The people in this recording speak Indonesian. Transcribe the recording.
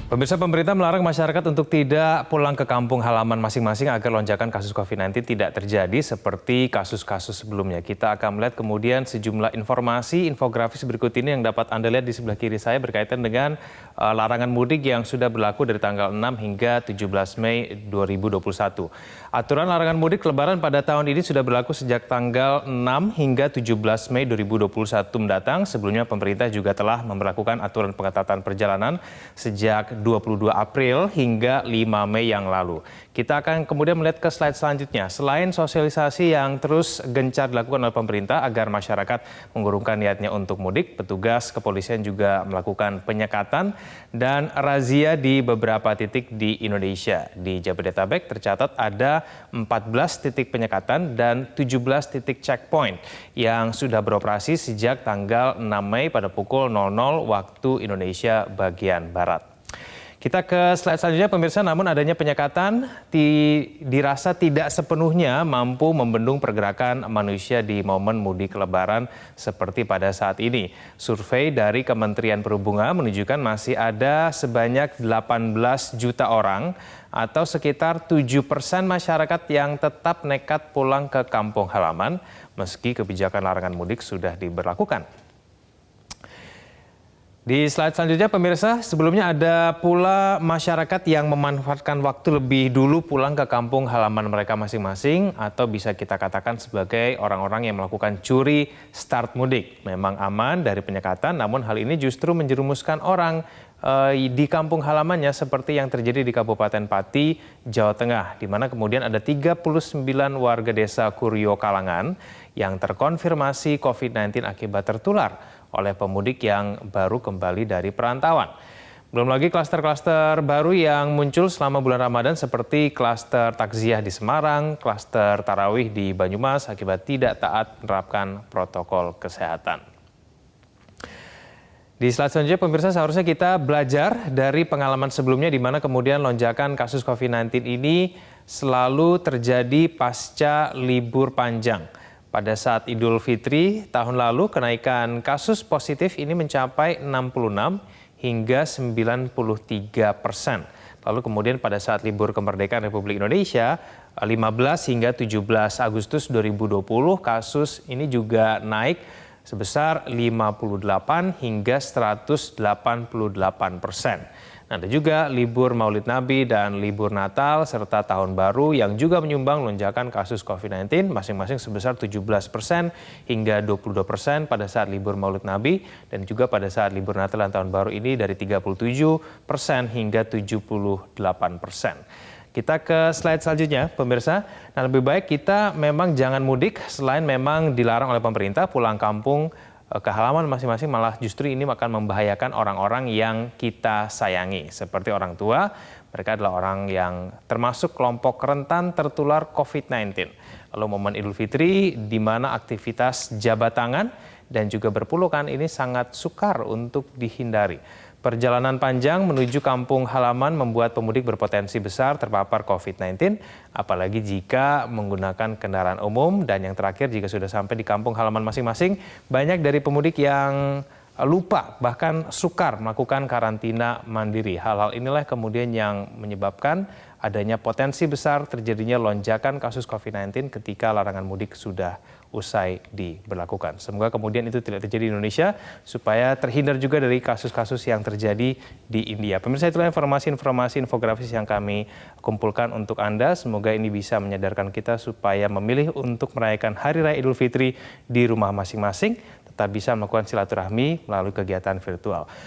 Pemirsa, pemerintah melarang masyarakat untuk tidak pulang ke kampung halaman masing-masing agar lonjakan kasus COVID-19 tidak terjadi seperti kasus-kasus sebelumnya. Kita akan melihat kemudian sejumlah informasi infografis berikut ini yang dapat Anda lihat di sebelah kiri saya berkaitan dengan larangan mudik yang sudah berlaku dari tanggal 6 hingga 17 Mei 2021. Aturan larangan mudik Lebaran pada tahun ini sudah berlaku sejak tanggal 6 hingga 17 Mei 2021 mendatang. Sebelumnya pemerintah juga telah memberlakukan aturan pengetatan perjalanan sejak 22 April hingga 5 Mei yang lalu. Kita akan kemudian melihat ke slide selanjutnya. Selain sosialisasi yang terus gencar dilakukan oleh pemerintah agar masyarakat mengurungkan niatnya untuk mudik, petugas kepolisian juga melakukan penyekatan dan razia di beberapa titik di Indonesia. Di Jabodetabek tercatat ada 14 titik penyekatan dan 17 titik checkpoint yang sudah beroperasi sejak tanggal 6 Mei pada pukul 00 waktu Indonesia bagian Barat. Kita ke slide selanjutnya, pemirsa. Namun adanya penyekatan dirasa tidak sepenuhnya mampu membendung pergerakan manusia di momen mudik Lebaran seperti pada saat ini. Survei dari Kementerian Perhubungan menunjukkan masih ada sebanyak 18 juta orang atau sekitar 7% masyarakat yang tetap nekat pulang ke kampung halaman meski kebijakan larangan mudik sudah diberlakukan. Di slide selanjutnya, pemirsa, sebelumnya ada pula masyarakat yang memanfaatkan waktu lebih dulu pulang ke kampung halaman mereka masing-masing atau bisa kita katakan sebagai orang-orang yang melakukan curi start mudik. Memang aman dari penyekatan, namun hal ini justru menjerumuskan orang di kampung halamannya seperti yang terjadi di Kabupaten Pati, Jawa Tengah, di mana kemudian ada 39 warga desa Kuryo Kalangan yang terkonfirmasi COVID-19 akibat tertular oleh pemudik yang baru kembali dari perantauan. Belum lagi klaster-klaster baru yang muncul selama bulan Ramadan seperti klaster takziah di Semarang, klaster tarawih di Banyumas akibat tidak taat menerapkan protokol kesehatan. Di slide selanjutnya, pemirsa, seharusnya kita belajar dari pengalaman sebelumnya di mana kemudian lonjakan kasus COVID-19 ini selalu terjadi pasca libur panjang. Pada saat Idul Fitri tahun lalu, kenaikan kasus positif ini mencapai 66 hingga 93%. Lalu kemudian pada saat libur kemerdekaan Republik Indonesia, 15 hingga 17 Agustus 2020, kasus ini juga naik sebesar 58 hingga 188%. Nah, ada juga libur Maulid Nabi dan libur Natal serta Tahun Baru yang juga menyumbang lonjakan kasus COVID-19 masing-masing sebesar 17% hingga 22% pada saat libur Maulid Nabi dan juga pada saat libur Natal dan Tahun Baru ini dari 37% hingga 78%. Kita ke slide selanjutnya, pemirsa. Nah, lebih baik kita memang jangan mudik selain memang dilarang oleh pemerintah pulang kampung ke halaman masing-masing, malah justru ini akan membahayakan orang-orang yang kita sayangi. Seperti orang tua, mereka adalah orang yang termasuk kelompok rentan tertular COVID-19. Lalu momen Idul Fitri di mana aktivitas jabat tangan dan juga berpelukan ini sangat sukar untuk dihindari. Perjalanan panjang menuju kampung halaman membuat pemudik berpotensi besar terpapar COVID-19, apalagi jika menggunakan kendaraan umum. Dan yang terakhir, jika sudah sampai di kampung halaman masing-masing, banyak dari pemudik yang lupa bahkan sukar melakukan karantina mandiri. Hal-hal inilah kemudian yang menyebabkan adanya potensi besar terjadinya lonjakan kasus COVID-19 ketika larangan mudik sudah usai diberlakukan. Semoga kemudian itu tidak terjadi di Indonesia supaya terhindar juga dari kasus-kasus yang terjadi di India. Pemirsa, itulah informasi-informasi infografis yang kami kumpulkan untuk Anda. Semoga ini bisa menyadarkan kita supaya memilih untuk merayakan Hari Raya Idul Fitri di rumah masing-masing, tetap bisa melakukan silaturahmi melalui kegiatan virtual.